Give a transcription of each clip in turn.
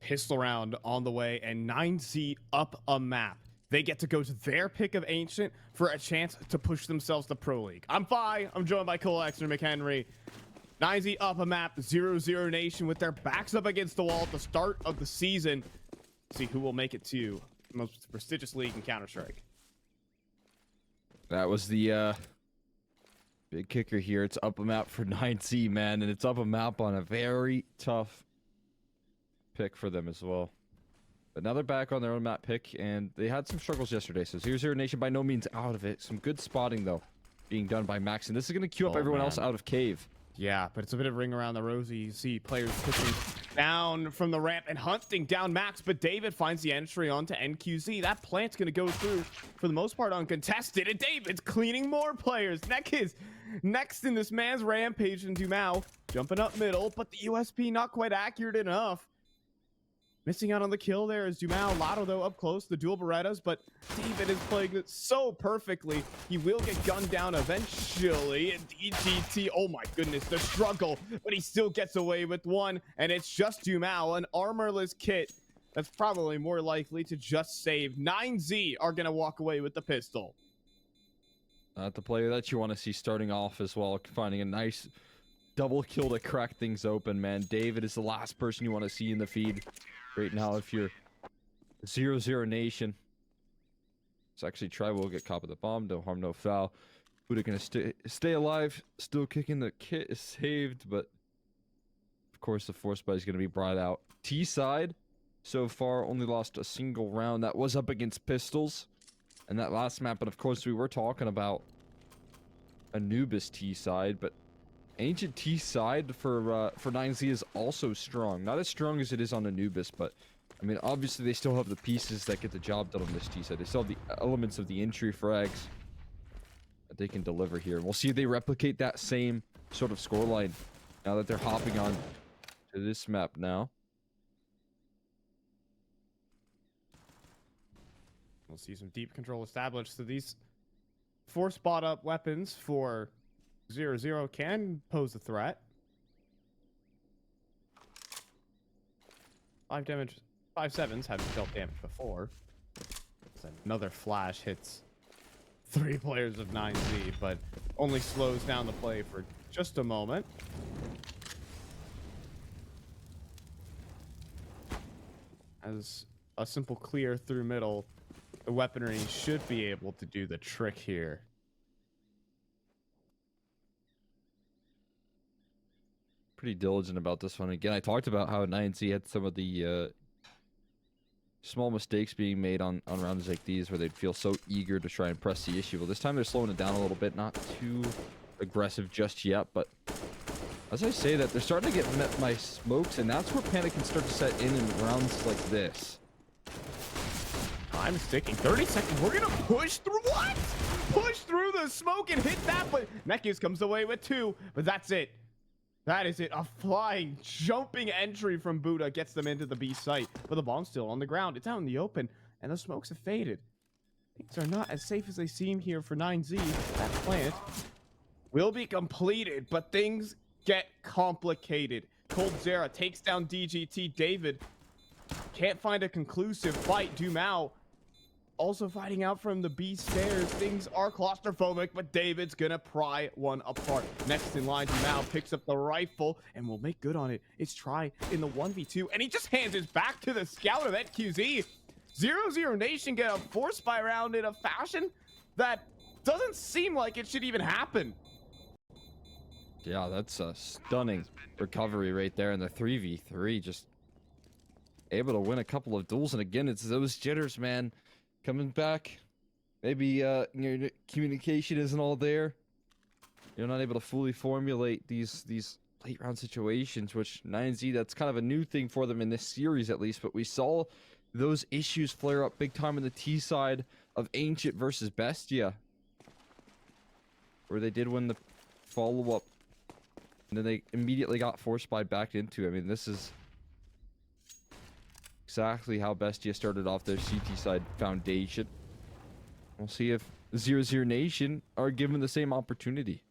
pistol round on the way, and 9Z up a map. They get to go to their pick of Ancient for a chance to push themselves to Pro League. I'm Fi. I'm joined by Cole Exner McHenry. 9Z up a map. 00Nation with their backs up against the wall at the start of the season. See who will make it to the most prestigious league in Counter-Strike. That was the big kicker here. It's up a map for 9Z, man, and it's up a map on a very tough pick for them as well. But now they're back on their own map pick, and they had some struggles yesterday. So 00Nation by no means out of it. Some good spotting, though, being done by Max. And this is going to queue up everyone else out of cave. Yeah, but it's a bit of ring around the rosy. You see players pushing down from the ramp and hunting down Max, but David finds the entry onto NQZ. That plant's going to go through, for the most part, uncontested, and David's cleaning more players. Neck is next in this man's rampage, and Dumao jumping up middle, but the USP not quite accurate enough. Missing out on the kill there is Dumao. Lotto, though, up close. The dual Berettas, but David is playing it so perfectly. He will get gunned down eventually. And DGT, oh my goodness, the struggle. But he still gets away with one. And it's just Dumao, an armorless kit that's probably more likely to just save. 9Z are going to walk away with the pistol. Not the player that you want to see starting off as well. Finding a nice double kill to crack things open, man. David is the last person you want to see in the feed right now if you're 00Nation. It's actually try will get caught with the bomb. No harm, no foul. Buddha gonna stay alive. Still kicking. The kit is saved, but of course the force bite is gonna be brought out. T side so far only lost a single round. That was up against pistols and that last map. But of course we were talking about Anubis T side, but Ancient T side for 9Z is also strong. Not as strong as it is on Anubis, but I mean, obviously they still have the pieces that get the job done on this T side. They still have the elements of the entry frags that they can deliver here. We'll see if they replicate that same sort of scoreline now that they're hopping on to this map now. We'll see some deep control established. So these 4 spot up weapons for 00 can pose a threat. 5 damage, 5/7s have dealt damage before. Another flash hits 3 players of 9Z, but only slows down the play for just a moment. As a simple clear through middle, the weaponry should be able to do the trick here. Pretty diligent about this one. Again, I talked about how 9Z had some of the small mistakes being made on rounds like these where they'd feel so eager to try and press the issue. Well, this time they're slowing it down a little bit. Not too aggressive just yet, but as I say that, they're starting to get met by smokes, and that's where panic can start to set in rounds like this. I'm sticking 30 seconds. We're gonna push through what? Push through the smoke and hit that, but Nekius comes away with 2, but that's it. That is it. A flying, jumping entry from Buddha gets them into the B site, but the bomb's still on the ground. It's out in the open, and the smokes have faded. Things are not as safe as they seem here for 9Z. That plant will be completed, but things get complicated. Cold Zera takes down DGT. David can't find a conclusive fight. Dumao also fighting out from the B stairs. Things are claustrophobic, but David's gonna pry one apart. Next in line, Dumao picks up the rifle and will make good on it. It's try in the 1v2, and he just hands his back to the scout of NQZ. 00Nation get a force buy round in a fashion that doesn't seem like it should even happen. Yeah, that's a stunning recovery right there in the 3v3. Just able to win a couple of duels, and again, it's those jitters, man. Coming back, maybe your communication isn't all there. You're not able to fully formulate these late round situations, which 9Z, that's kind of a new thing for them in this series at least. But we saw those issues flare up big time in the T side of Ancient versus Bestia, where they did win the follow up, and then they immediately got forced by back into. I mean, this is exactly how Bestia started off their CT side foundation. We'll see if 00Nation are given the same opportunity.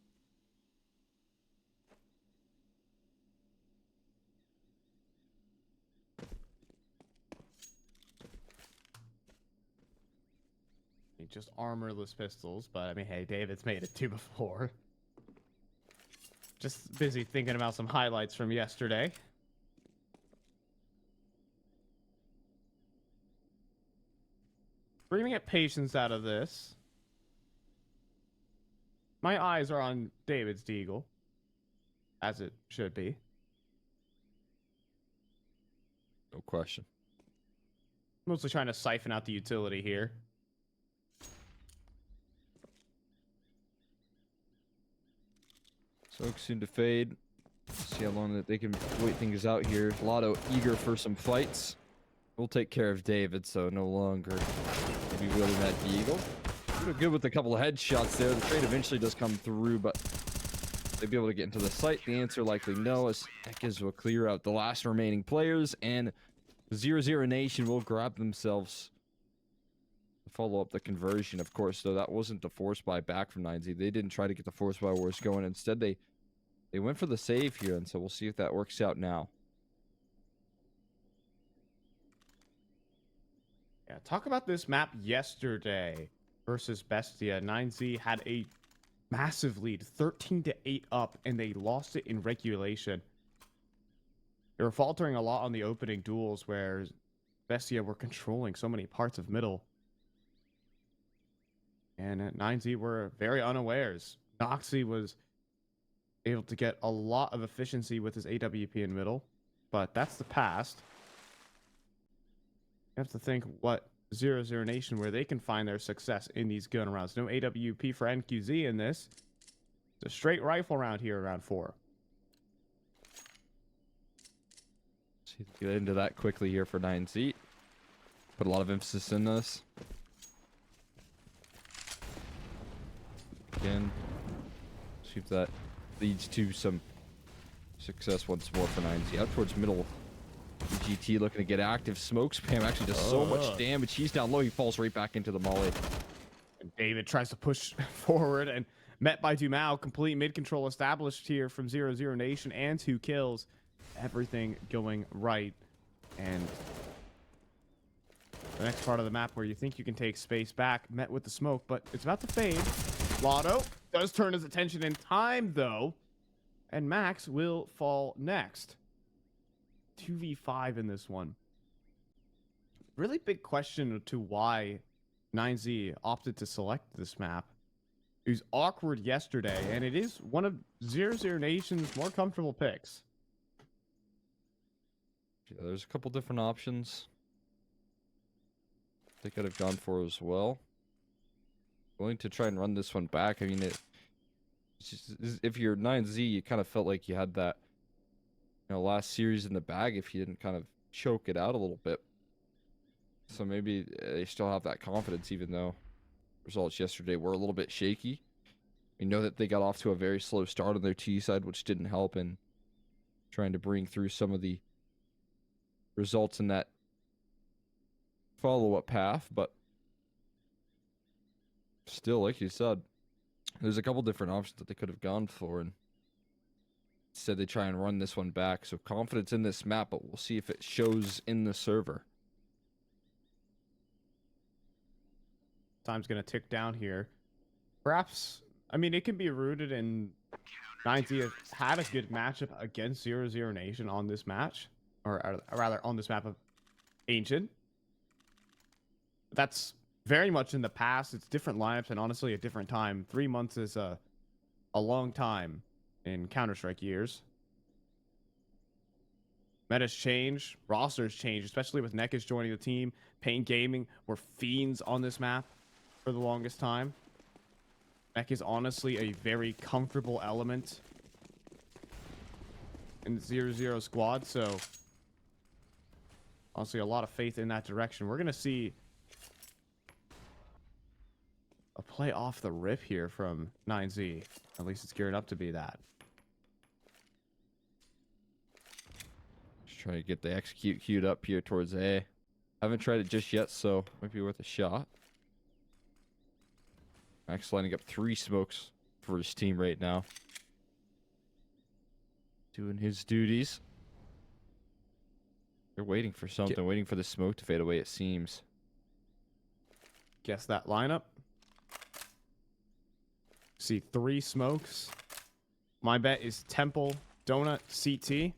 just armorless pistols, but I mean, hey, David's made it 2 before. Just busy thinking about some highlights from yesterday. We're gonna get patience out of this. My eyes are on David's deagle, as it should be. No question. Mostly trying to siphon out the utility here. Smoke soon to fade. See how long that they can wait things out here. Lotto eager for some fights. We'll take care of David, so no longer will be wielding that deagle. Doing good with a couple of headshots there. The trade eventually does come through, but they'd be able to get into the site. The answer likely no, as Ekis will clear out the last remaining players, and 00Nation will grab themselves to follow up the conversion. Of course, though, that wasn't the force buy back from 9Z. They didn't try to get the force buy wars going. Instead, they went for the save here, and so we'll see if that works out now. Yeah, talk about this map yesterday versus Bestia. 9Z had a massive lead, 13-8 up, and they lost it in regulation. They were faltering a lot on the opening duels where Bestia were controlling so many parts of middle. And 9Z were very unawares. Noxy was able to get a lot of efficiency with his AWP in middle, but that's the past. You have to think what 00Nation, where they can find their success in these gun rounds. No AWP for NQZ in this. It's a straight rifle round here, round 4. See if we get into that quickly here for 9Z. Put a lot of emphasis in this. Again, see if that leads to some success once more for 9Z. Out towards middle. GT looking to get active. Smoke spam actually does so much damage. He's down low. He falls right back into the molly. And David tries to push forward, and met by Dumao. Complete mid control established here from 00Nation, and 2 kills. Everything going right. And the next part of the map where you think you can take space back, met with the smoke, but it's about to fade. Lotto does turn his attention in time, though, and Max will fall next. 2v5 in this one. Really big question to why 9Z opted to select this map. It was awkward yesterday, and it is one of 00Nation's more comfortable picks. Yeah, there's a couple different options they could have gone for as well. Going to try and run this one back. I mean, if you're 9Z, you kind of felt like you had that, last series in the bag if you didn't kind of choke it out a little bit. So maybe they still have that confidence, even though results yesterday were a little bit shaky. We know that they got off to a very slow start on their T side, which didn't help in trying to bring through some of the results in that follow-up path, but still, like you said, there's a couple different options that they could have gone for, and instead they try and run this one back. So confidence in this map, but we'll see if it shows in the server. Time's gonna tick down here. Perhaps, I mean, it can be rooted in 9Z has had a good matchup against 00Nation on this match, or rather on this map of Ancient. That's very much in the past. It's different lineups and honestly a different time. 3 months is a long time in Counter-Strike years. Metas change, rosters change, especially with Nekish joining the team. Pain Gaming were fiends on this map for the longest time. Nek is honestly a very comfortable element in the 0-0 squad, so honestly a lot of faith in that direction. We're gonna see a play off the rip here from 9Z. At least it's geared up to be that. Just trying to get the execute queued up here towards A. Haven't tried it just yet, so might be worth a shot. Max lining up 3 smokes for his team right now. Doing his duties. They're waiting for something, waiting for the smoke to fade away, it seems. Guess that lineup. See 3 smokes. My bet is Temple, Donut, CT.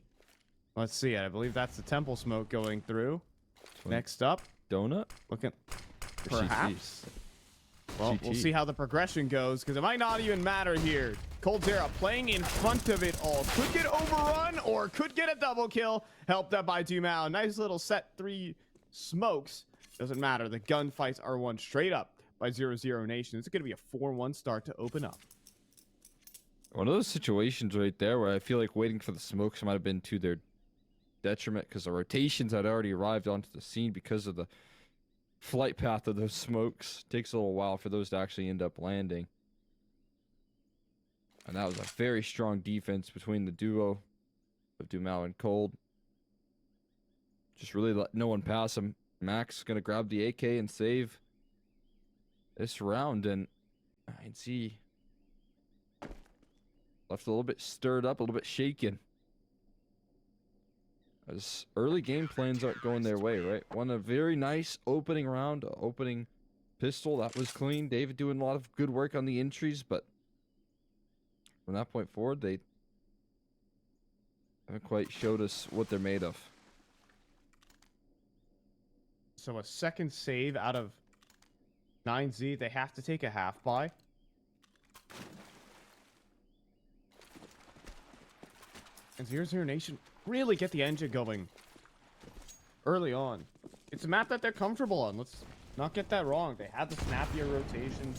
Let's see. I believe that's the Temple smoke going through. Next up, Donut? looking Or CT? perhaps. Well, we'll CT. see how the progression goes, because it might not even matter here. Coldzera playing in front of it all. Could get overrun or could get a double kill. Helped out by Dumao. Nice little set 3 smokes. Doesn't matter. The gunfights are won straight up by 00Nation. It's going to be a 4-1 start to open up. One of those situations right there where I feel like waiting for the smokes might have been to their detriment, because the rotations had already arrived onto the scene because of the flight path of those smokes. Takes a little while for those to actually end up landing. And that was a very strong defense between the duo of Dumao and Cold. Just really let no one pass him. Max is going to grab the AK and save this round. And I can see left a little bit stirred up, a little bit shaken. As early game plans aren't going their way, right? Won a very nice opening round, opening pistol. That was clean. David doing a lot of good work on the entries, but from that point forward, they haven't quite showed us what they're made of. So a second save out of 9Z. They have to take a half buy. And 00Nation really get the engine going early on. It's a map that they're comfortable on. Let's not get that wrong. They had the snappier rotation.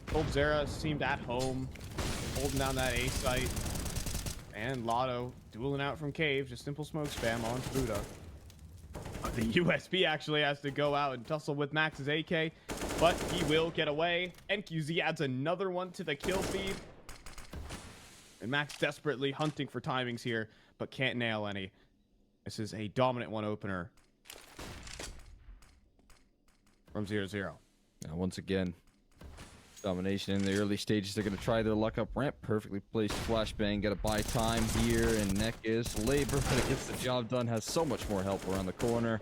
Coldzera seemed at home, holding down that A site. And Lotto dueling out from Cave. Just simple smoke spam on Buddha. The USB actually has to go out and tussle with Max's AK, but he will get away. NQZ adds another one to the kill feed. And Max desperately hunting for timings here, but can't nail any. This is a dominant one opener from 0-0. Now, once again, domination in the early stages. They're going to try their luck up ramp. Perfectly placed flashbang. Got to buy time here, and Neck is labor, but it gets the job done. Has so much more help around the corner.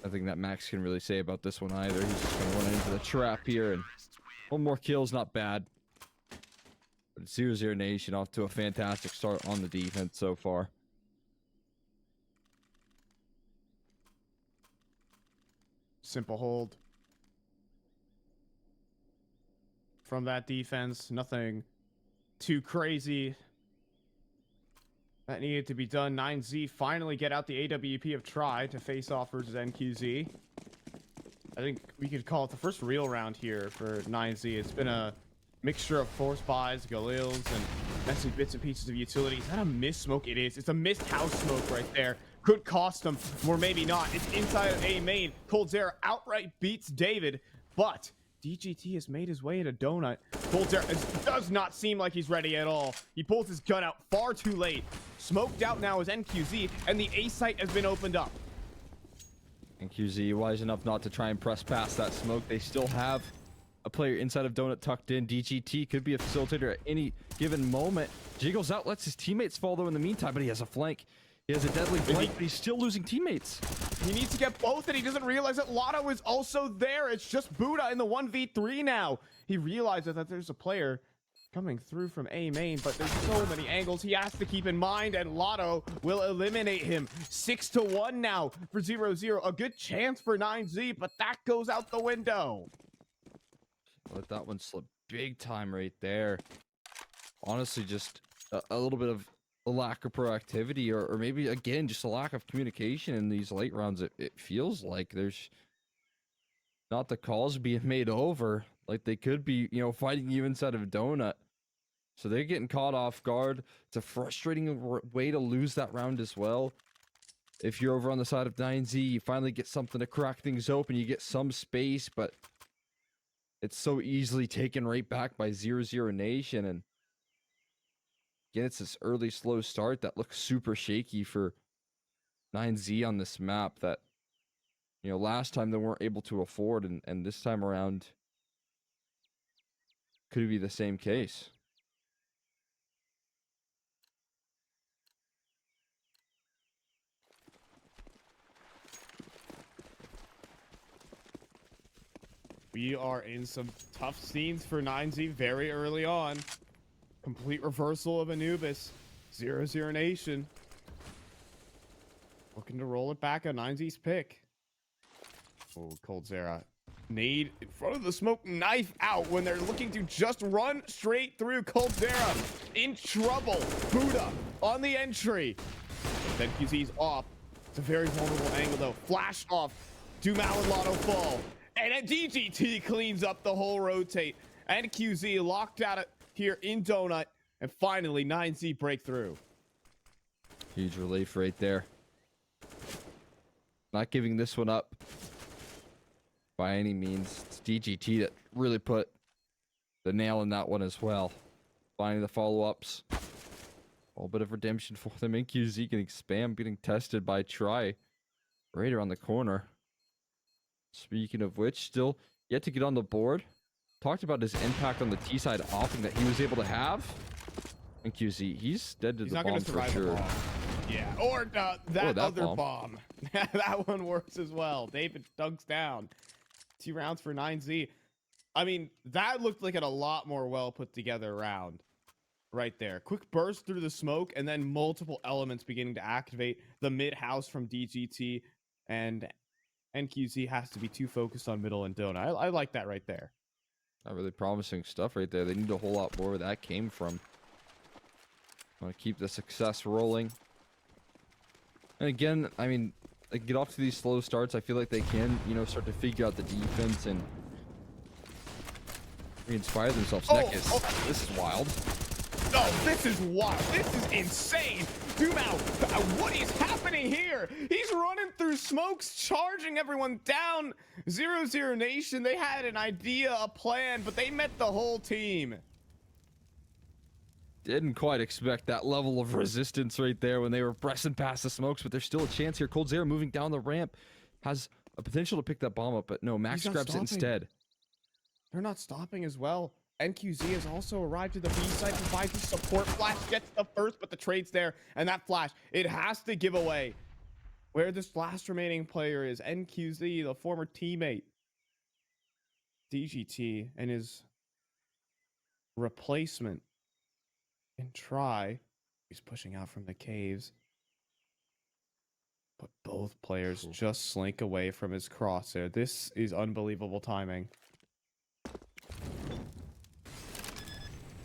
Nothing that Max can really say about this one either. He's just going to run into the trap here, and one more kill's not bad. But 00Nation off to a fantastic start on the defense so far. Simple hold from that defense. Nothing too crazy that needed to be done. 9Z finally get out the AWP of Try to face off versus NQZ. I think we could call it the first real round here for 9Z. It's been a mixture of force buys, Galils, and messy bits and pieces of utility. Is that a missed smoke? It is. It's a missed house smoke right there. Could cost them, or maybe not. It's inside of A main. Coldzera outright beats David, but DGT has made his way into Donut. Coldzera does not seem like he's ready at all. He pulls his gun out far too late. Smoked out now is NQZ, and the A site has been opened up. NQZ wise enough not to try and press past that smoke. They still have a player inside of Donut tucked in. DGT could be a facilitator at any given moment. Jiggles out, lets his teammates fall though in the meantime, but he has a flank. He has a deadly flank, but he's still losing teammates. He needs to get both, and he doesn't realize that Lotto is also there. It's just Buddha in the 1v3 now. He realizes that there's a player coming through from A main, but there's so many angles he has to keep in mind, and Lotto will eliminate him. 6-1 now for 0-0. A good chance for 9Z, but that goes out the window. Let that one slip big time right there. Honestly, just a little bit of a lack of proactivity, or maybe again just a lack of communication in these late rounds. It feels like there's not the calls being made over like they could be, you know, fighting you inside of a Donut. So they're getting caught off guard. It's a frustrating way to lose that round as well. If you're over on the side of 9Z, you finally get something to crack things open, you get some space, but it's so easily taken right back by 00Nation. And again, it's this early slow start that looks super shaky for 9Z on this map that, you know, last time they weren't able to afford, and this time around could be the same case. We are in some tough scenes for 9Z very early on. Complete reversal of Anubis. 00Nation. Looking to roll it back on 9Z's pick. Oh, Coldzera. Nade in front of the smoke, knife out when they're looking to just run straight through. Coldzera in trouble. Buddha on the entry. Then QZ's off. It's a very vulnerable angle though. Flash off. Dumal and Lotto fall. And a DGT cleans up the whole rotate. And QZ locked out of here in Donut. And finally 9Z breakthrough. Huge relief right there. Not giving this one up by any means. It's DGT that really put the nail in that one as well. Finding the follow-ups. A little bit of redemption for them. NQZ getting spam, getting tested by Try right around the corner. Speaking of which, still yet to get on the board. Talked about his impact on the T side offing that he was able to have. NQZ, he's dead to the bomb for sure. Yeah, or that other bomb. That one works as well. David dunks down. 2 rounds for 9Z. I mean, that looked like a lot more well put together round right there. Quick burst through the smoke and then multiple elements beginning to activate. The mid house from DGT and NQZ has to be too focused on middle and donut. I like that right there. Not really promising stuff right there. They need a whole lot more where that came from. Want to keep the success rolling. And again, I mean, they get off to these slow starts. I feel like they can, you know, start to figure out the defense and re-inspire themselves. This is wild. Oh, this is wild. This is insane. Dumal, what is happening here? He's running through smokes, charging everyone down. 00Nation, they had an idea, a plan, but they met the whole team. Didn't quite expect that level of resistance right there when they were pressing past the smokes, but there's still a chance here. Coldzera moving down the ramp has a potential to pick that bomb up, but no, Max grabs it instead. They're not stopping as well. NQZ has also arrived to the B site, provides the support. Flash gets the first, but the trade's there, and that flash, it has to give away where this last remaining player is. NQZ, the former teammate. DGT and his replacement. And Try, he's pushing out from the caves, but both players just slink away from his crosshair. This is unbelievable timing.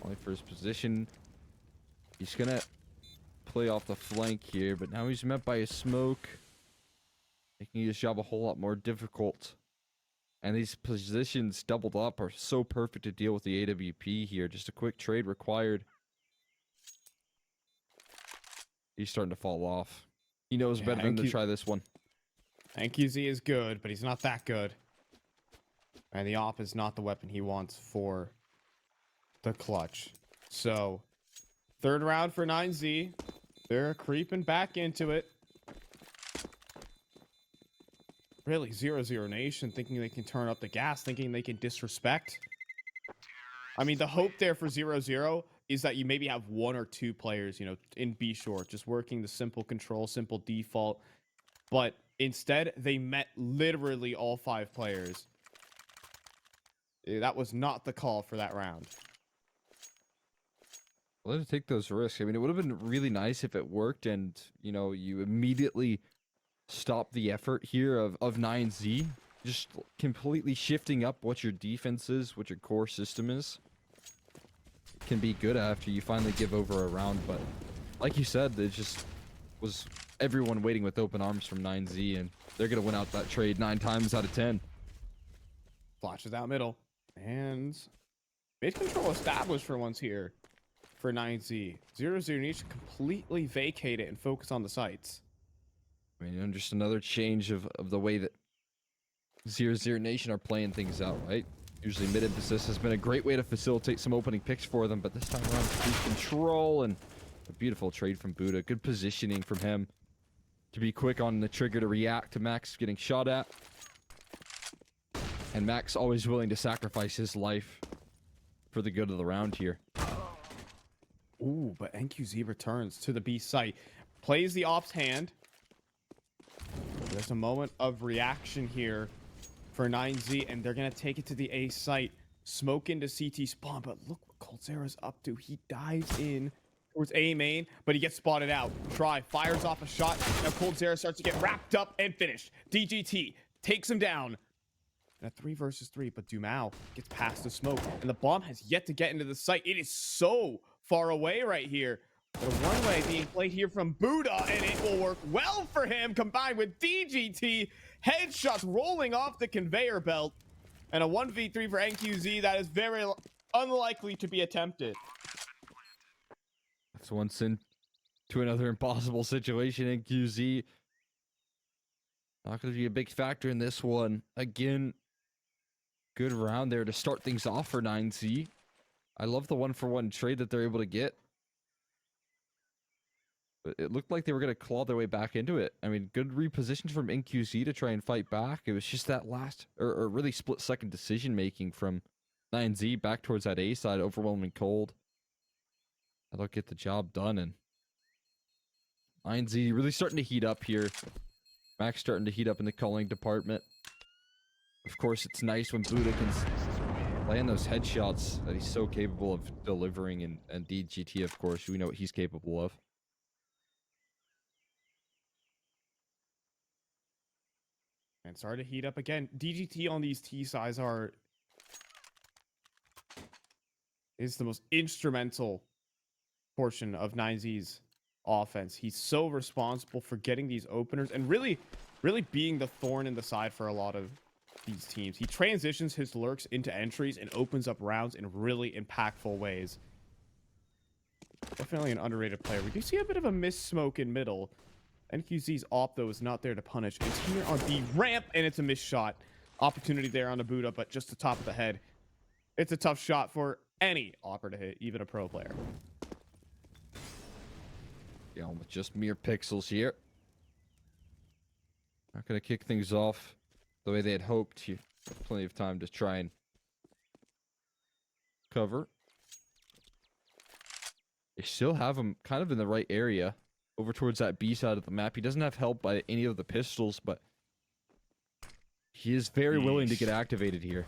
Only for his position. He's gonna play off the flank here, but now he's met by a smoke, making his job a whole lot more difficult. And these positions doubled up are so perfect to deal with the AWP here. Just a quick trade required. He's starting to fall off. He knows better than to try this one. NQZ is good, but he's not that good. And the op is not the weapon he wants for the clutch. So, 3rd round for 9Z. They're creeping back into it. Really, 00Nation thinking they can turn up the gas, thinking they can disrespect. I mean, the hope there for 0-0 is that you maybe have 1 or 2 players, you know, in B short, just working the simple control, simple default. But instead, they met literally all 5 players. That was not the call for that round. Let it take those risks. I mean, it would have been really nice if it worked and, you know, you immediately stop the effort here of 9Z. Just completely shifting up what your defense is, what your core system is. Can be good after you finally give over a round, but like you said, it just was everyone waiting with open arms from 9Z, and they're gonna win out that trade 9 times out of 10. Flashes out middle, and mid control established for once here for 9Z. 0-0 needs to completely vacate it and focus on the sites. I mean, just another change of the way that 00Nation are playing things out, right? Usually mid-emphasis has been a great way to facilitate some opening picks for them, but this time around, cruise control and a beautiful trade from Buddha. Good positioning from him to be quick on the trigger to react to Max getting shot at. And Max always willing to sacrifice his life for the good of the round here. Ooh, but NQZ returns to the B site. Plays the ops hand. There's a moment of reaction here for 9Z, and they're gonna take it to the A site. Smoke into CT spawn, but look what coldzera's up to. He dives in towards A main, but he gets spotted out. Try fires off a shot. Now coldzera starts to get wrapped up and finished. DGT takes him down. And a 3 versus 3, but Dumao gets past the smoke, and the bomb has yet to get into the site. It is so far away right here. But a one-way being played here from Buddha, and it will work well for him, combined with DGT. Headshots rolling off the conveyor belt. And a 1v3 for NQZ that is very unlikely to be attempted. That's once into another impossible situation. NQZ not going to be a big factor in this one. Again, good round there to start things off for 9Z. I love the 1-for-1 trade that they're able to get. But it looked like they were going to claw their way back into it. I mean, good repositions from NQZ to try and fight back. It was just that last, or really split-second decision-making from 9Z back towards that A side, overwhelming cold. That'll get the job done, and 9Z really starting to heat up here. Max starting to heat up in the calling department. Of course, it's nice when Buddha can land those headshots that he's so capable of delivering, and DGT, of course, we know what he's capable of. And started to heat up again. DGT on these T sides is the most instrumental portion of 9Z's offense. He's so responsible for getting these openers and really being the thorn in the side for a lot of these teams. He transitions his lurks into entries and opens up rounds in really impactful ways. Definitely an underrated player. We do see a bit of a miss smoke in middle. NQZ's op, though, is not there to punish. It's here on the ramp, and it's a missed shot. Opportunity there on the Buddha, but just the top of the head. It's a tough shot for any opper to hit, even a pro player. Yeah, with just mere pixels here. Not going to kick things off the way they had hoped. You have plenty of time to try and cover. They still have him kind of in the right area. Over towards that B side of the map. He doesn't have help by any of the pistols, but he is very willing to get activated here.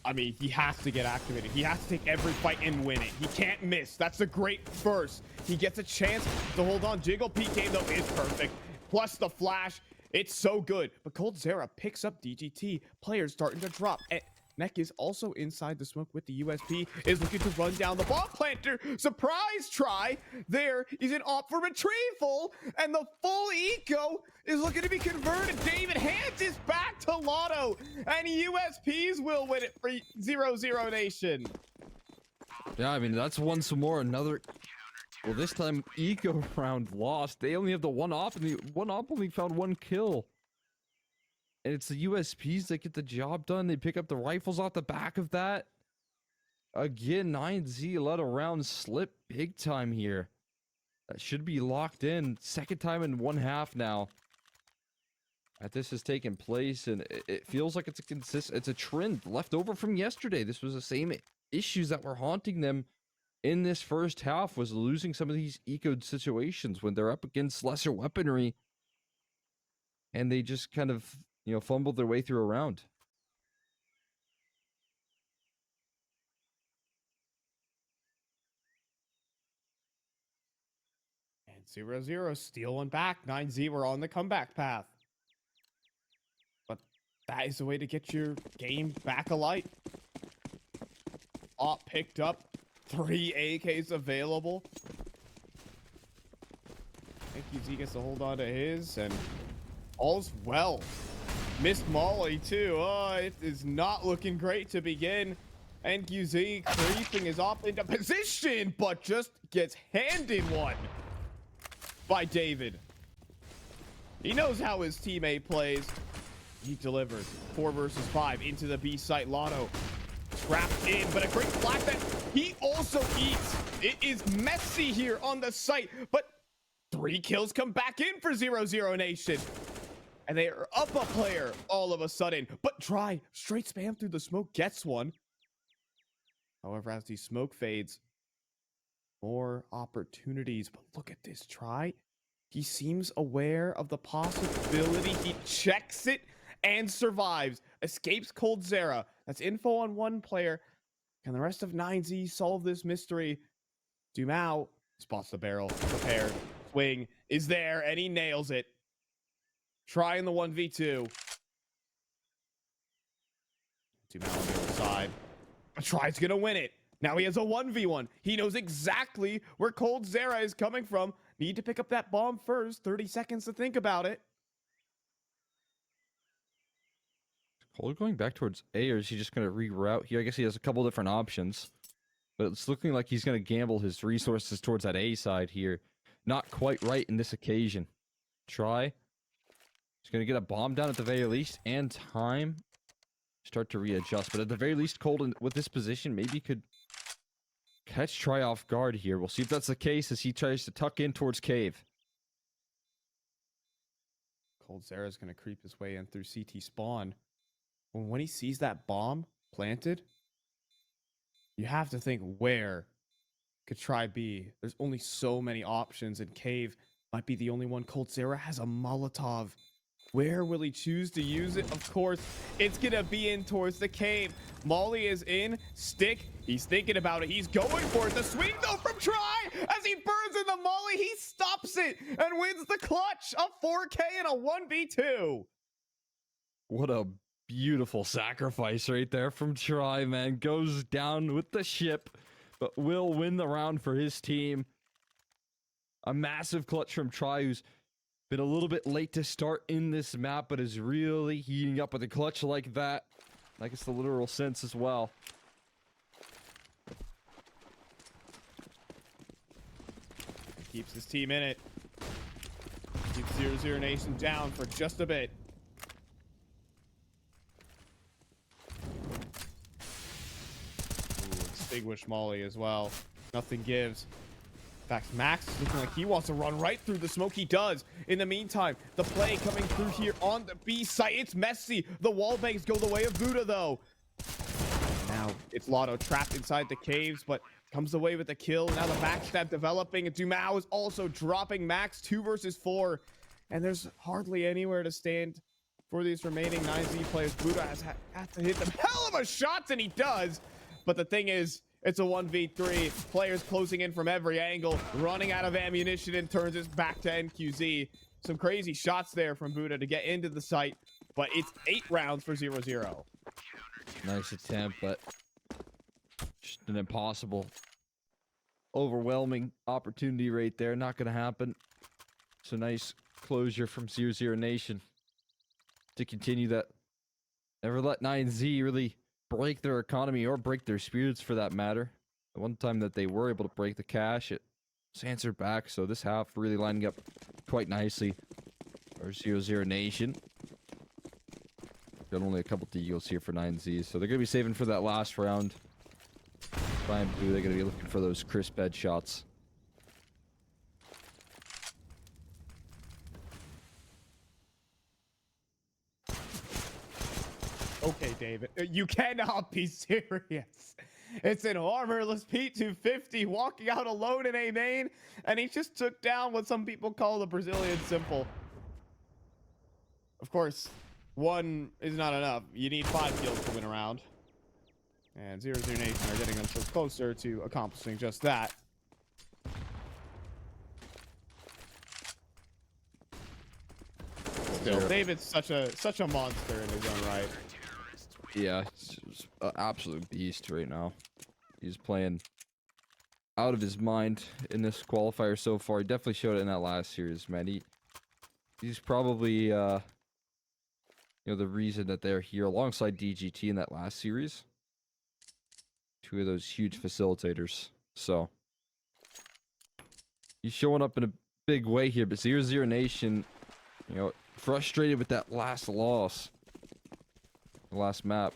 I mean, he has to get activated. He has to take every fight and win it. He can't miss. That's a great burst. He gets a chance to hold on. Jiggle peek game, though, is perfect. Plus the flash. It's so good. But coldzera picks up DGT. Players starting to drop. And Neck is also inside the smoke with the USP, is looking to run down the bomb planter. Surprise try. There is an op for retrieval, and the full eco is looking to be converted. David hands his back to Lotto, and USPs will win it for 00Nation. Yeah, I mean, that's once more another... Well, this time, eco round lost. They only have the one op, and the one op only found one kill. And it's the USPs that get the job done. They pick up the rifles off the back of that. Again, 9Z let a round slip big time here. That should be locked in. Second time in one half now that this has taken place, and it feels like it's a trend left over from yesterday. This was the same issues that were haunting them in this first half, was losing some of these ecoed situations when they're up against lesser weaponry, and they just kind of, you know, fumbled their way through a round. And 0-0 stealing back. 9Z were on the comeback path. But that is the way to get your game back alight. Op picked up. 3 AKs available. NQZ gets to hold on to his, and all's well. Missed Molly too. Oh, it is not looking great to begin. NQZ creeping his op into position, but just gets handed one by David. He knows how his teammate plays. He delivers. 4 versus 5 into the B site. Lotto trapped in, but a great flash that he also eats. It is messy here on the site, but 3 kills come back in for 00Nation. And they are up a player all of a sudden. But try straight spam through the smoke, gets one. However, as the smoke fades, more opportunities. But look at this try. He seems aware of the possibility. He checks it and survives. Escapes Cold Zera. That's info on one player. Can the rest of 9Z solve this mystery? Dumao spots the barrel, prepared. Swing is there, and he nails it. Trying the 1v2. Dumao on the other side. Tries gonna win it. Now he has a 1v1. He knows exactly where Cold Zera is coming from. Need to pick up that bomb first. 30 seconds to think about it. Cold going back towards A, or is he just going to reroute here? I guess he has a couple different options. But it's looking like he's going to gamble his resources towards that A side here. Not quite right in this occasion. Try. He's going to get a bomb down at the very least, and time. Start to readjust. But at the very least, Cold with this position maybe could catch Try off guard here. We'll see if that's the case as he tries to tuck in towards Cave. Cold Zera is going to creep his way in through CT spawn. When he sees that bomb planted, you have to think, where could Try be? There's only so many options, and Cave might be the only one. Cold Zera has a Molotov. Where will he choose to use it? Of course, it's going to be in towards the cave. Molly is in. Stick. He's thinking about it. He's going for it. The swing, though, from Try. As he burns in the Molly, he stops it and wins the clutch. A 4K and a 1v2. What a beautiful sacrifice right there from Try, man. Goes down with the ship, but will win the round for his team. A massive clutch from Try, who's been a little bit late to start in this map, but is really heating up with a clutch like that. I guess the literal sense as well. Keeps his team in it. Keeps 00Nation down for just a bit. Ooh, extinguish Molly as well. Nothing gives. In fact, Max is looking like he wants to run right through the smoke. He does. In the meantime, the play coming through here on the B site. It's messy. The wall bangs go the way of Buddha, though. Now it's Lotto trapped inside the caves, but comes away with the kill. Now the backstab developing. And Dumao is also dropping Max 2 versus 4. And there's hardly anywhere to stand for these remaining 9Z players. Buddha has had to hit them hell of a shots, and he does. But the thing is, it's a 1v3. Players closing in from every angle, running out of ammunition, and turns us back to NQZ. Some crazy shots there from Buddha to get into the site, but it's 8 rounds for 0-0. Nice attempt, but just an impossible, overwhelming opportunity right there. Not going to happen. So nice closure from 00Nation to continue that. Never let 9Z really break their economy or break their spirits for that matter. The one time that they were able to break the cash, it was answered back. So this half really lining up quite nicely for 00Nation. Got only a couple deagles here for 9Z, so they're going to be saving for that last round. Try and Blue, they're going to be looking for those crisp head shots. Okay, David, you cannot be serious. It's an armorless P250 walking out alone in A main, and he just took down what some people call the Brazilian simple. Of course, 1 is not enough. You need 5 kills to win a round. And 00Nation are getting themselves closer to accomplishing just that. Still, David's such a monster in his own right. Yeah, he's an absolute beast right now. He's playing out of his mind in this qualifier so far. He definitely showed it in that last series, man. He's probably you know, the reason that they're here alongside DGT in that last series. 2 of those huge facilitators. So he's showing up in a big way here, but 00Nation, you know, frustrated with that last loss. The last map.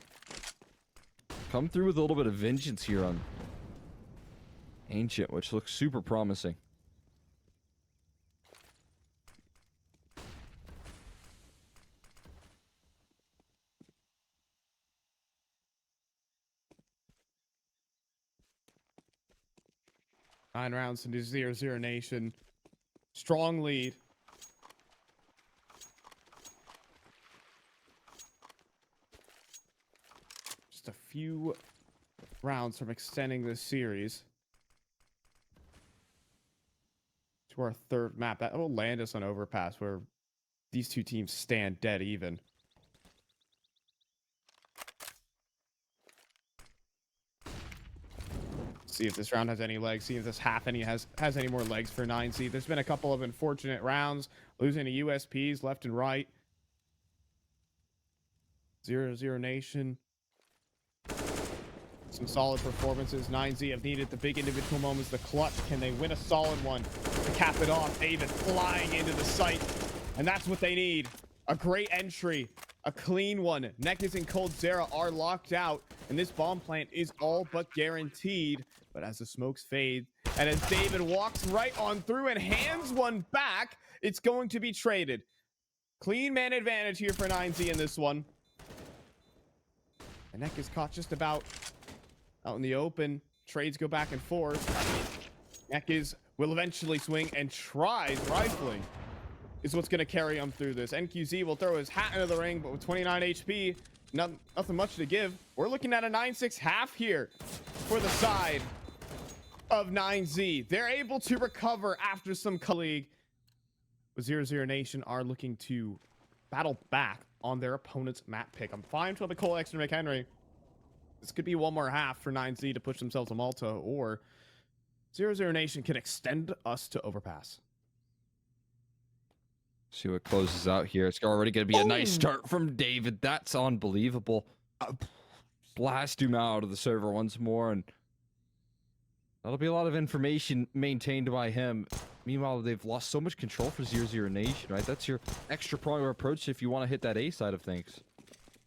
Come through with a little bit of vengeance here on Ancient, which looks super promising. Nine rounds into 00Nation. Strong lead. few rounds from extending this series to our third map. That will land us on Overpass, where these two teams stand dead even. See if this round has any legs. See if this half has any more legs for 9Z. There's been a couple of unfortunate rounds, losing to USPs left and right. 00Nation. Some solid performances. 9Z have needed the big individual moments, the clutch. Can they win a solid one to cap it off? David flying into the site, and that's what they need. A great entry, a clean one. Nekis and coldzera are locked out, and this bomb plant is all but guaranteed. But as the smokes fade, and as David walks right on through and hands one back, it's going to be traded. Clean man advantage here for 9Z in this one. And Nekis caught just about out in the open. Trades go back and forth. Nekis will eventually swing and tries rifling. Is what's going to carry him through this. NQZ will throw his hat into the ring, but with 29 HP, nothing much to give. We're looking at a 9-6 half here for the side of 9Z. They're able to recover after some colleague. But 00Nation are looking to battle back on their opponent's map pick. I'm fine to the Cole X and McHenry. This could be one more half for 9Z to push themselves to Malta, or 00Nation can extend us to Overpass. See what closes out here. It's already going to be a nice start from David. That's unbelievable. Blast him out of the server once more, and that'll be a lot of information maintained by him. Meanwhile, they've lost so much control for 00Nation, right? That's your extra prong approach if you want to hit that A side of things.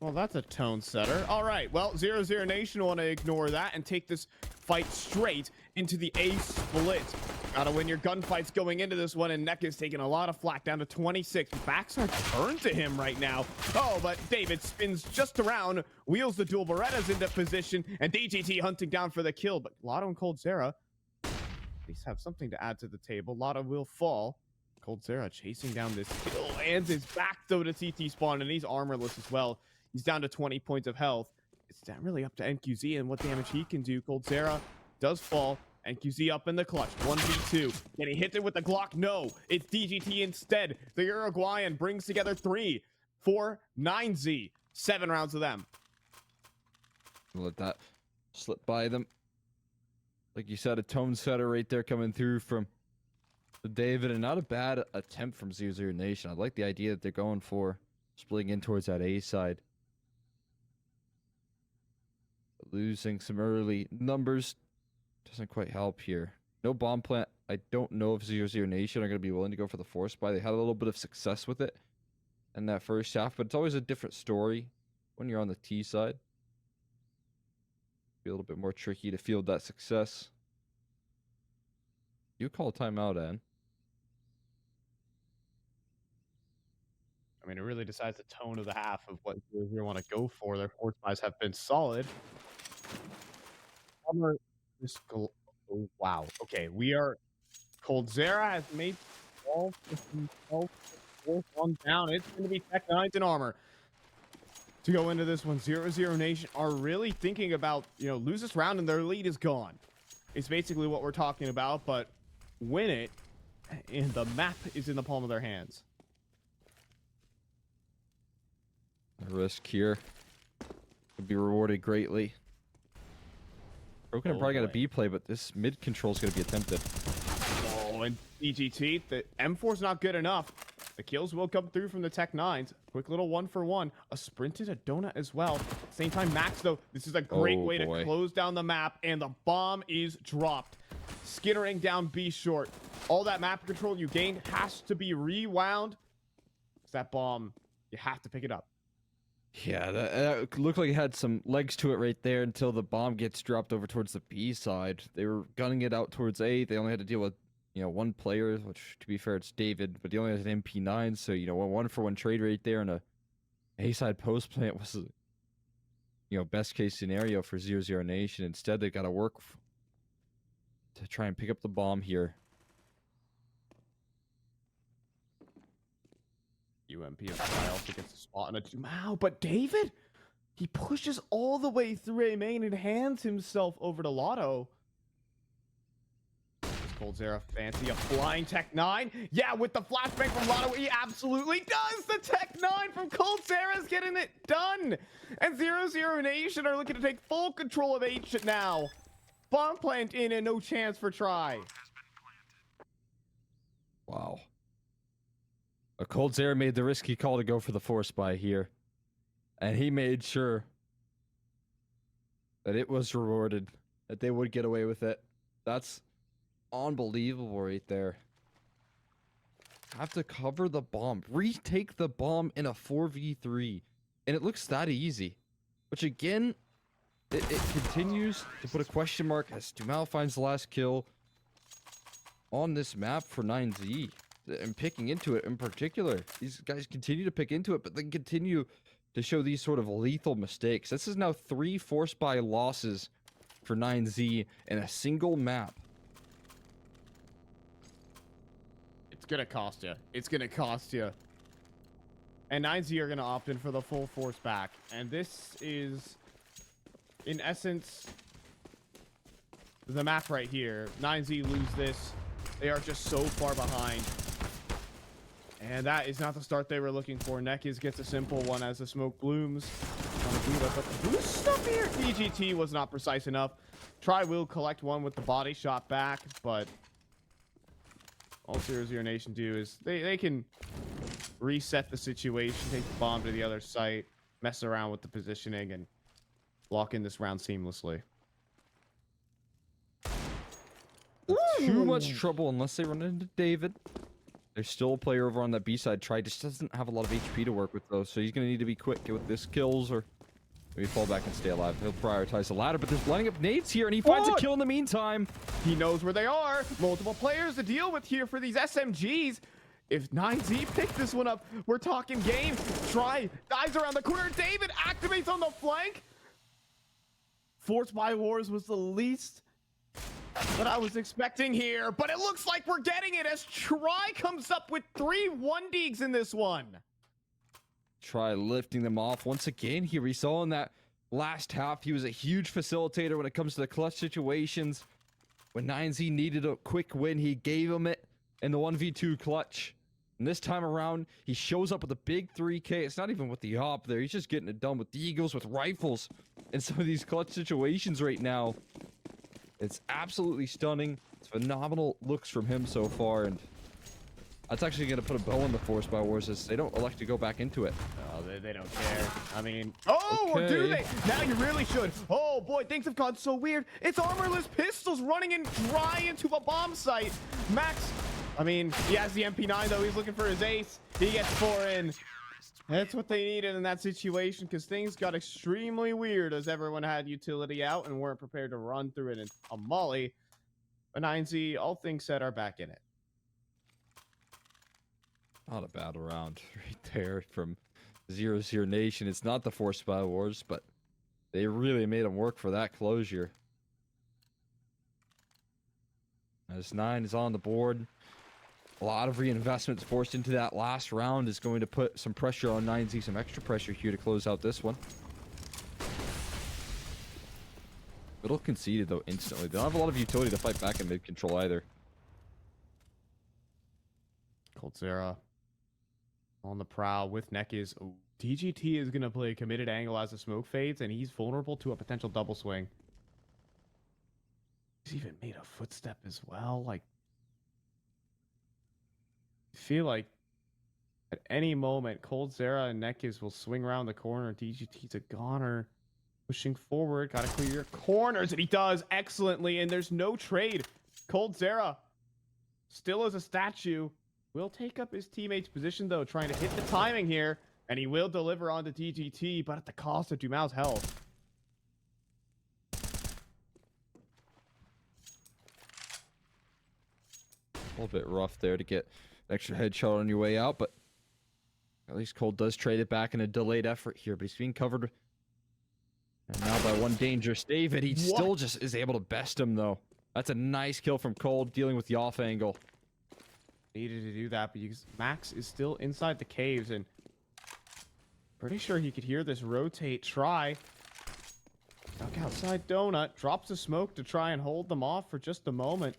Well, that's a tone setter. All right, well, 00Nation want to ignore that and take this fight straight into the A split. Gotta win your gunfights going into this one, and Nekis taking a lot of flack, down to 26. Backs are turned to him right now. Oh, but David spins just around, wheels the dual Berettas into position, and DGT hunting down for the kill. But Lotto and coldzera at least have something to add to the table. Lotto will fall. coldzera chasing down this kill, and is back though to TT spawn, and he's armorless as well. He's down to 20 points of health. It's not really up to NQZ and what damage he can do. coldzera does fall. NQZ up in the clutch. 1v2. Can he hit it with the Glock? No. It's DGT instead. The Uruguayan brings together 3, 4, 9Z. 7 rounds of them. Let that slip by them. Like you said, a tone setter right there coming through from David, and not a bad attempt from 00Nation. I like the idea that they're going for splitting in towards that A side. Losing some early numbers doesn't quite help here. No bomb plant. I don't know if 00Nation are going to be willing to go for the force buy. They had a little bit of success with it in that first half, but it's always a different story when you're on the T side. Be a little bit more tricky to field that success. You call timeout, Ann. I mean, it really decides the tone of the half of what you want to go for. Their force buys have been solid. Oh, wow. Okay, we are. coldzera has made 12, 4th one down. It's going to be Tech 9s in armor to go into this one. 00Nation are really thinking about, lose this round and their lead is gone. It's basically what we're talking about, but win it, and the map is in the palm of their hands. The risk here could be rewarded greatly. Broken probably got a B play, but this mid control is going to be attempted. Oh, and DGT, the M4's not good enough. The kills will come through from the Tech 9s. Quick little 1-for-1. A sprint to donut as well. Same time, Max, though, this is a great way to close down the map, and the bomb is dropped. Skittering down B short. All that map control you gained has to be rewound. It's that bomb, you have to pick it up. Yeah, that looked like it had some legs to it right there until the bomb gets dropped over towards the B side. They were gunning it out towards A. They only had to deal with, one player, which, to be fair, it's David, but he only has an MP9, so, a 1-for-1 trade right there, and a A side post plant was, best case scenario for 00Nation. Instead, they got to work to try and pick up the bomb here. UMP of style to get the spot on a wow, but David He pushes all the way through A main and hands himself over to Lotto. Cold Zera fancy a flying Tech 9. Yeah, with the flashbang from Lotto, he absolutely does. The Tech 9 from Cold Zera is getting it done. And 00Nation are looking to take full control of H now. Bomb plant in and no chance for try. Wow. A Cold Zera made the risky call to go for the force buy here. And he made sure that it was rewarded, that they would get away with it. That's unbelievable right there. Have to cover the bomb, retake the bomb in a 4v3, and it looks that easy. Which again, it continues to put a question mark as Dumal finds the last kill on this map for 9Z. And picking into it in particular. These guys continue to pick into it, but they continue to show these sort of lethal mistakes. This is now 3 force buy losses for 9Z in a single map. It's gonna cost you. It's gonna cost you. And 9Z are gonna opt in for the full force back. And this is, in essence, the map right here. 9Z lose this. They are just so far behind. And that is not the start they were looking for. Nekiz gets a simple one as the smoke blooms. But the boost up here. DGT was not precise enough. Try will collect one with the body shot back, but all 00Nation do is they can reset the situation, take the bomb to the other site, mess around with the positioning, and lock in this round seamlessly. Too much trouble unless they run into David. There's still a player over on that B side. Try just doesn't have a lot of HP to work with though, so he's gonna need to be quick with this kills or maybe fall back and stay alive. He'll prioritize the ladder, but there's lining up nades here, and he finds a kill in the meantime. He knows where they are. Multiple players to deal with here for these SMGs. If 9Z pick this one up, we're talking game. Try dives around the corner. David activates on the flank. Force by Wars was the least that I was expecting here, but it looks like we're getting it as Try comes up with 3 1-deeks in this one. Try lifting them off once again here. We saw in that last half, he was a huge facilitator when it comes to the clutch situations. When 9Z needed a quick win, he gave him it in the 1v2 clutch. And this time around, he shows up with a big 3K. It's not even with the op there. He's just getting it done with the Eagles, with rifles, in some of these clutch situations right now. It's absolutely stunning. It's phenomenal looks from him so far, and that's actually going to put a bow on the Force by Wars as they don't elect to go back into it. Oh, they don't care. I mean, oh, or do they? Now you really should. Oh boy, things have gone so weird. It's armorless pistols running in dry into a bomb site. Max, I mean, he has the MP9 though. He's looking for his ace. He gets 4 in. That's what they needed in that situation because things got extremely weird as everyone had utility out and weren't prepared to run through it in a molly. But 9Z, all things said, are back in it. Not a bad round right there from 00Nation. It's not the Force by Wars, but they really made them work for that closure. As 9 is on the board. A lot of reinvestments forced into that last round is going to put some pressure on 9Z, some extra pressure here to close out this one. Little conceded though instantly. They don't have a lot of utility to fight back in mid control either. Cold Zera on the prowl with Nekiz. Oh, DGT is going to play a committed angle as the smoke fades, and he's vulnerable to a potential double swing. He's even made a footstep as well. Like, I feel like at any moment, Cold Zera and Nekiz will swing around the corner. DGT's a goner. Pushing forward. Got to clear your corners. And he does excellently. And there's no trade. Cold Zera still as a statue. Will take up his teammate's position, though. Trying to hit the timing here. And he will deliver onto DGT. But at the cost of Dumal's health. A little bit rough there to get extra headshot on your way out, but at least Cold does trade it back in a delayed effort here, but he's being covered. And now by one dangerous David, he still just is able to best him though. That's a nice kill from Cold, dealing with the off angle. Needed to do that, but Max is still inside the caves, and Pretty sure he could hear this rotate try. Duck outside Donut. Drops the smoke to try and hold them off for just a moment.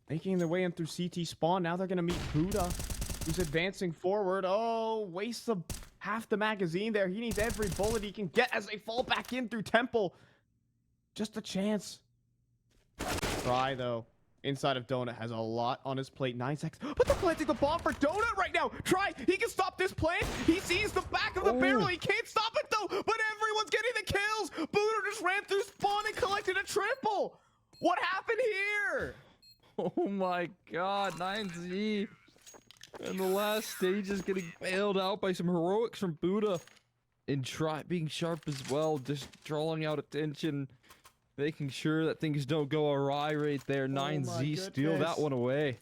Making their way in through CT spawn. Now they're going to meet Buddha, who's advancing forward. Oh, wastes half the magazine there. He needs every bullet he can get as they fall back in through Temple. Just a chance. Try, though. Inside of Donut has a lot on his plate. 9 seconds. But they're planting the bomb for Donut right now. Try. He can stop this plant. He sees the back of the barrel. He can't stop it, though. But everyone's getting the kills. Buddha just ran through spawn and collected a triple. What happened here? Oh my god, 9Z. And the last stage is getting bailed out by some heroics from Buddha. And being sharp as well, just drawing out attention, making sure that things don't go awry right there. 9Z steal that one away.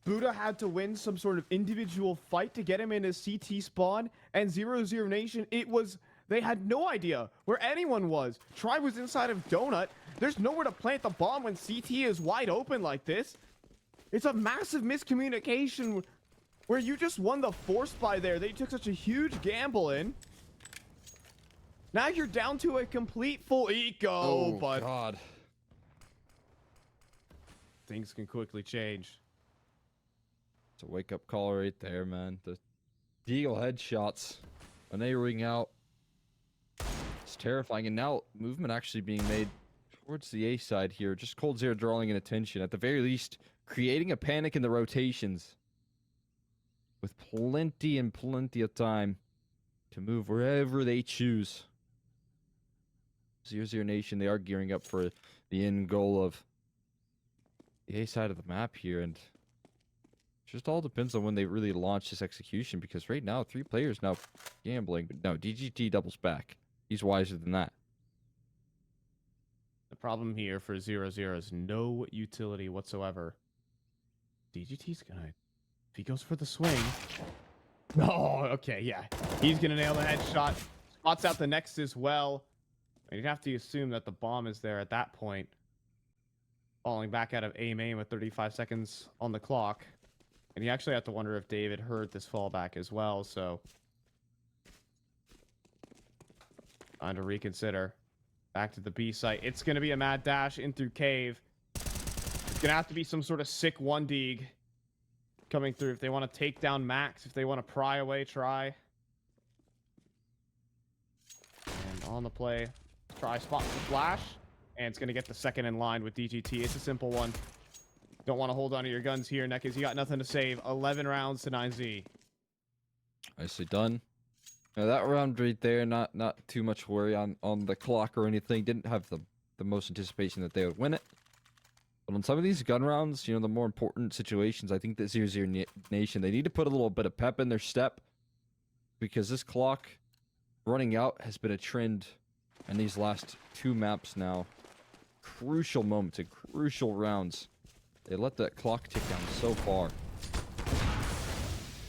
Buddha had to win some sort of individual fight to get him in his CT spawn, and 00Nation, they had no idea where anyone was. Try was inside of Donut. There's nowhere to plant the bomb when CT is wide open like this. It's a massive miscommunication where you just won the force buy there. They took such a huge gamble in. Now you're down to a complete full eco, but god. Things can quickly change. It's a wake-up call right there, man. The Deagle headshots, when they ring out, it's terrifying. And now movement actually being made towards the A side here. Just coldzera drawing in attention. At the very least, creating a panic in the rotations. With plenty and plenty of time to move wherever they choose. 00Nation, they are gearing up for the end goal of the A side of the map here. And just all depends on when they really launch this execution. Because right now, 3 players now gambling. But no, DGT doubles back. He's wiser than that. The problem here for 00 is no utility whatsoever. DGT's gonna... If he goes for the swing... Oh, okay, yeah. He's gonna nail the headshot. Spots out the next as well. And you'd have to assume that the bomb is there at that point. Falling back out of A main with 35 seconds on the clock. And you actually have to wonder if David heard this fallback as well, so... Time to reconsider. Back to the B site. It's going to be a mad dash in through cave. It's going to have to be some sort of sick 1-dig coming through if they want to take down Max, if they want to pry away Try. And on the play, Try spots the flash, and it's going to get the second in line with DGT. It's a simple one. Don't want to hold on to your guns here, Neckers. You got nothing to save. 11 rounds to 9Z. Nicely done. Now that round right there, not too much worry on the clock or anything. Didn't have the most anticipation that they would win it. But on some of these gun rounds, you know, the more important situations, I think that 00Nation, they need to put a little bit of pep in their step. Because this clock running out has been a trend in these last 2 maps now. Crucial moments and crucial rounds. They let that clock tick down so far.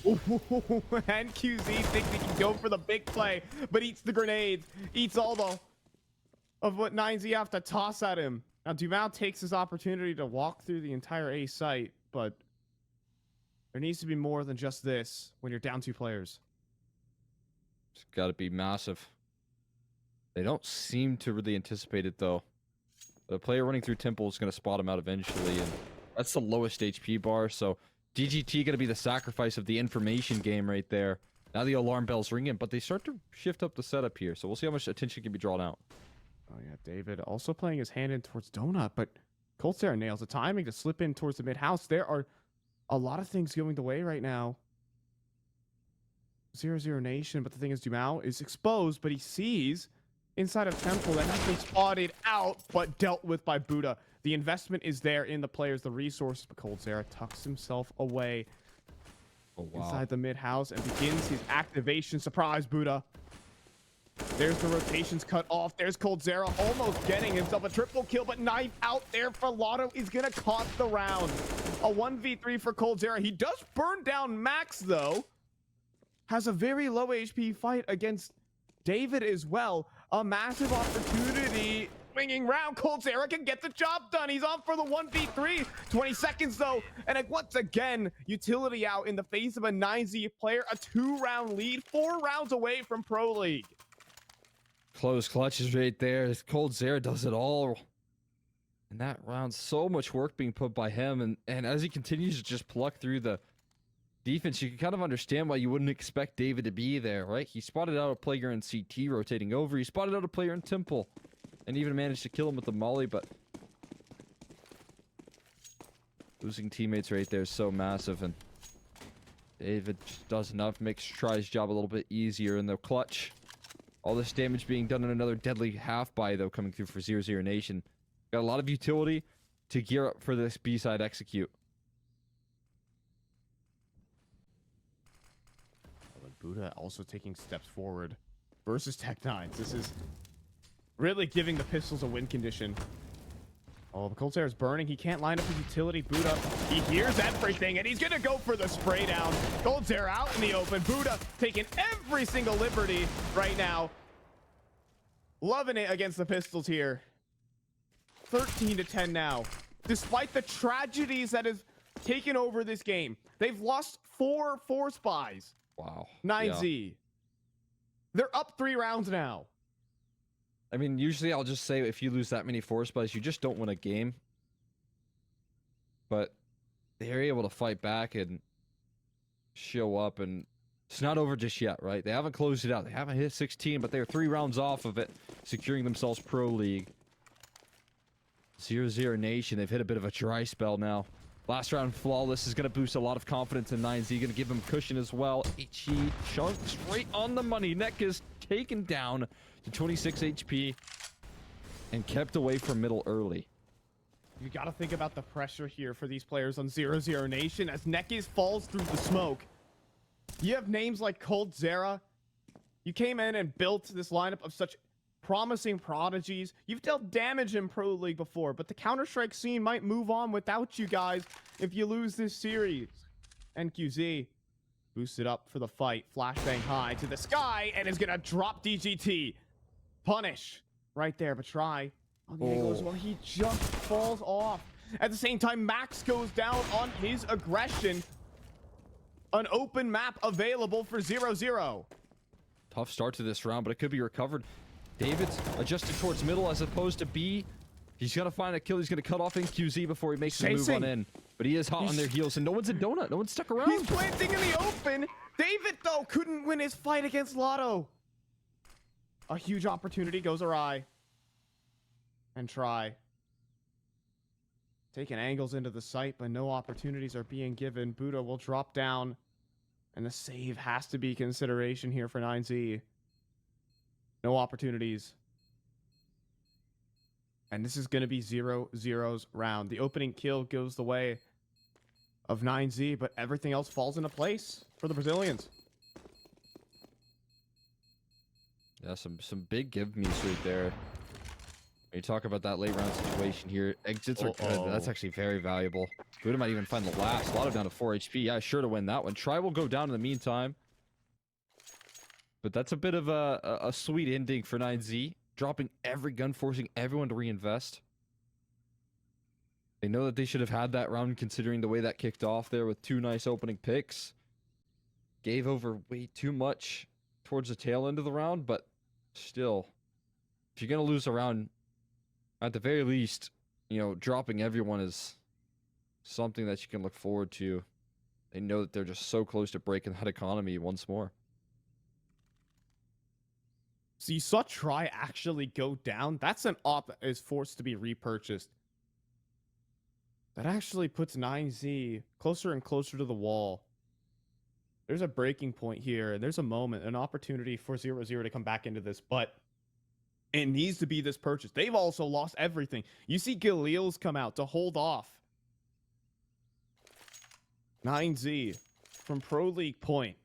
And QZ thinks he can go for the big play, but eats the grenades, eats all of what 9Z have to toss at him. Now Dumao takes his opportunity to walk through the entire A site, but there needs to be more than just this when you're down 2 players. It's got to be massive. They don't seem to really anticipate it though. The player running through Temple is going to spot him out eventually, and that's the lowest HP bar, so DGT going to be the sacrifice of the information game right there. Now the alarm bells ringing, but they start to shift up the setup here, so we'll see how much attention can be drawn out. Oh yeah, David also playing his hand in towards Donut, but coldzera nails the timing to slip in towards the mid-house. There are a lot of things going the way right now. 00Nation, but the thing is Dumao is exposed, but he sees inside of Temple that has been spotted out, but dealt with by Buddha. The investment is there in the players, the resources, but coldzera tucks himself away inside the mid-house and begins his activation. Surprise, Buddha. There's the rotations cut off. There's coldzera almost getting himself a triple kill, but knife out there for Lotto is going to cost the round. A 1v3 for coldzera. He does burn down Max, though. Has a very low HP fight against David as well. A massive opportunity. swinging round. coldzera can get the job done. He's on for the 1v3. 20 seconds though, and once again, utility out in the face of a 9Z player. A 2-round lead, 4 rounds away from Pro League. Close clutches right there. coldzera does it all. And that round, so much work being put by him. And as he continues to just pluck through the defense, you can kind of understand why you wouldn't expect David to be there, right? He spotted out a player in CT rotating over. He spotted out a player in Temple. And even managed to kill him with the molly, but losing teammates right there is so massive. And David just does enough, tries his job a little bit easier in the clutch. All this damage being done in another deadly half buy, though, coming through for 00Nation. Got a lot of utility to gear up for this B-side execute. Buddha also taking steps forward versus Tech9. This is really giving the pistols a win condition. Oh, the coldzera is burning. He can't line up his utility. Buddha, he hears everything, and he's going to go for the spray down. coldzera out in the open. Buddha taking every single liberty right now. Loving it against the pistols here. 13-10 now. Despite the tragedies that have taken over this game, they've lost 4 force buys. Wow. 9Z. Yeah. They're up 3 rounds now. I mean, usually I'll just say if you lose that many force buys, you just don't win a game. But they're able to fight back and show up, and it's not over just yet, right? They haven't closed it out. They haven't hit 16, but they're 3 rounds off of it, securing themselves Pro League. 00Nation, they've hit a bit of a dry spell now. Last round flawless is going to boost a lot of confidence in 9Z. Going to give him cushion as well. HE chunked straight on the money. Neck is taken down to 26 HP and kept away from middle early. You got to think about the pressure here for these players on 00Nation as Nekis falls through the smoke. You have names like coldzera. You came in and built this lineup of such promising prodigies. You've dealt damage in Pro League before, but the Counter-Strike scene might move on without you guys if you lose this series. NQZ boosted up for the fight. Flashbang high to the sky and is gonna drop DGT. Punish right there, but try on the angle as well. He just falls off. At the same time, Max goes down on his aggression. An open map available for 0-0. Tough start to this round, but it could be recovered. David's adjusted towards middle as opposed to B. He's gonna find a kill. He's gonna cut off NQZ before he makes the move on in. But he is hot on their heels, and no one's a donut. No one's stuck around. He's planting in the open. David, though, couldn't win his fight against Lotto. A huge opportunity goes awry. And try. Taking angles into the site, but no opportunities are being given. Buddha will drop down. And the save has to be consideration here for 9Z. No opportunities. And this is going to be 0-0's round. The opening kill goes the way of 9Z, but everything else falls into place for the Brazilians. Yeah, some big give-me's right there. When you talk about that late round situation here, exits are good. That's actually very valuable. Buddha might even find the last. Lotto down to 4 HP. Yeah, sure to win that one. Try will go down in the meantime. But that's a bit of a sweet ending for 9Z. Dropping every gun, forcing everyone to reinvest. They know that they should have had that round considering the way that kicked off there with 2 nice opening picks. Gave over way too much towards the tail end of the round, but still, if you're going to lose a round, at the very least, you know, dropping everyone is something that you can look forward to. They know that they're just so close to breaking that economy once more. So you saw Try actually go down. That's an op that is forced to be repurchased. That actually puts 9Z closer and closer to the wall. There's a breaking point here, and there's a moment, an opportunity for 0-0 to come back into this, but it needs to be this purchase. They've also lost everything. You see Galil's come out to hold off 9Z from Pro League point.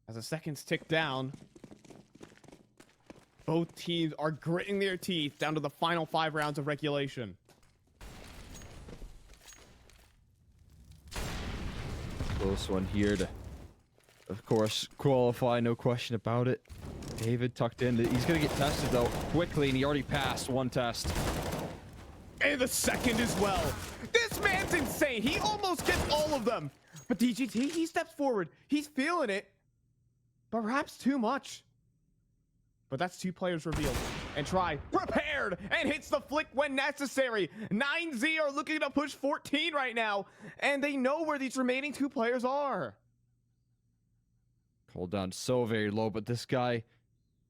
As the seconds tick down, both teams are gritting their teeth down to the final 5 rounds of regulation. Close one here to, of course, qualify, no question about it. David tucked in. He's going to get tested, though, quickly, and he already passed one test. And the second as well. This man's insane. He almost gets all of them. But DGT, he steps forward. He's feeling it. Perhaps too much. But that's 2 players revealed. And Try prepared and hits the flick when necessary. 9Z are looking to push 14 right now. And they know where these remaining 2 players are. Hold down so very low, but this guy,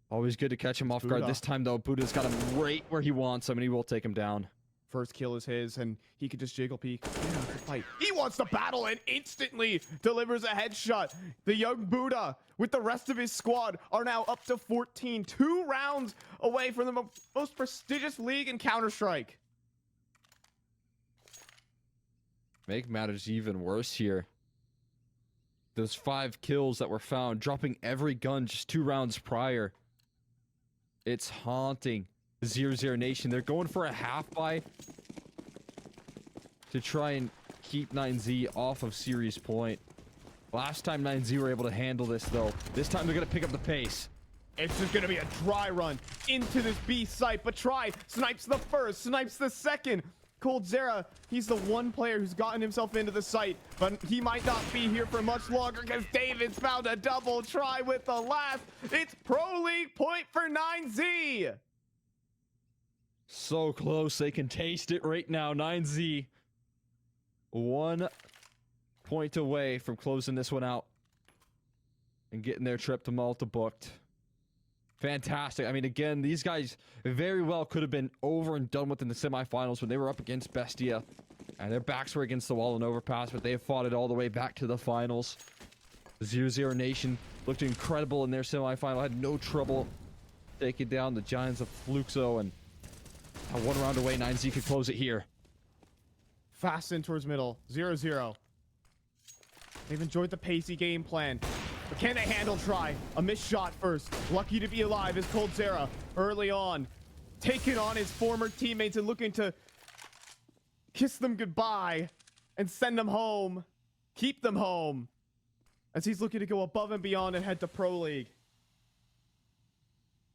always good to catch him off guard. This time, though, Buddha's got him right where he wants him, and he will take him down. First kill is his, and he could just jiggle peek. Fight. He wants to battle and instantly delivers a headshot. The young Buddha with the rest of his squad are now up to 14. 2 rounds away from the most prestigious league in Counter-Strike. Make matters even worse here. Those 5 kills that were found, dropping every gun just 2 rounds prior. It's haunting. 00Nation. They're going for a half buy to try and keep 9Z off of series point. Last time 9Z were able to handle this, though. This time they're going to pick up the pace. It's just going to be a dry run into this B site, but Try snipes the first, snipes the second. coldzera, he's the one player who's gotten himself into the site, but he might not be here for much longer because David's found a double try with the last. It's Pro League point for 9Z. So close, they can taste it right now. 9Z, 1 point away from closing this one out and getting their trip to Malta booked. Fantastic. I mean, again, these guys very well could have been over and done with in the semifinals when they were up against Bestia, and their backs were against the wall and overpass, but they have fought it all the way back to the finals. 00Nation looked incredible in their semifinal, had no trouble taking down the Giants of Fluxo, and 1 round away, 9Z could close it here. Fast in towards middle, 0-0. They've enjoyed the pacey game plan. But can they handle Try? A missed shot first. Lucky to be alive is coldzera early on. Taking on his former teammates and looking to kiss them goodbye and send them home. Keep them home. As he's looking to go above and beyond and head to Pro League.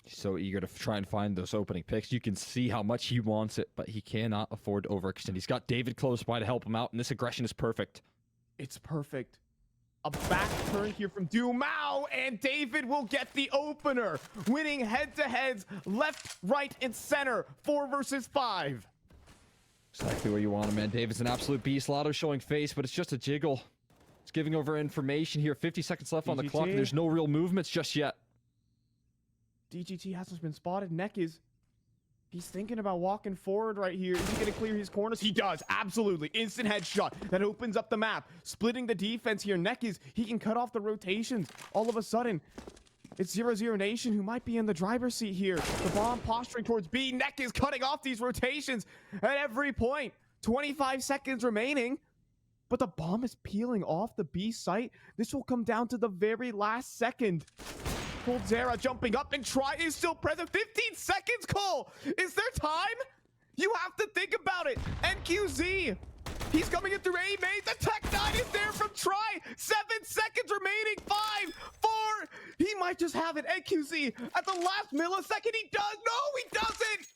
He's so eager to try and find those opening picks. You can see how much he wants it, but he cannot afford to overextend. He's got David close by to help him out, and this aggression is perfect. It's perfect. A back turn here from Dumao, and David will get the opener, winning head-to-heads, left, right, and center, 4 versus 5. Exactly where you want him, man. David's an absolute beast. Lotto showing face, but it's just a jiggle. It's giving over information here. 50 seconds left on the clock. There's no real movements just yet. DGT hasn't been spotted. Neck is... He's thinking about walking forward right here. Is he going to clear his corners? He does. Absolutely. Instant headshot. That opens up the map. Splitting the defense here. Neck is... He can cut off the rotations. All of a sudden, it's 00Nation who might be in the driver's seat here. The bomb posturing towards B. Neck is cutting off these rotations at every point. 25 seconds remaining. But the bomb is peeling off the B site. This will come down to the very last second. coldzera jumping up, and Try is still present. 15 seconds, Cole! Is there time? You have to think about it. NQZ, he's coming in through A main. The Tech 9 is there from Try. 7 seconds remaining. 5, 4. He might just have it. NQZ at the last millisecond. He does. No, he doesn't.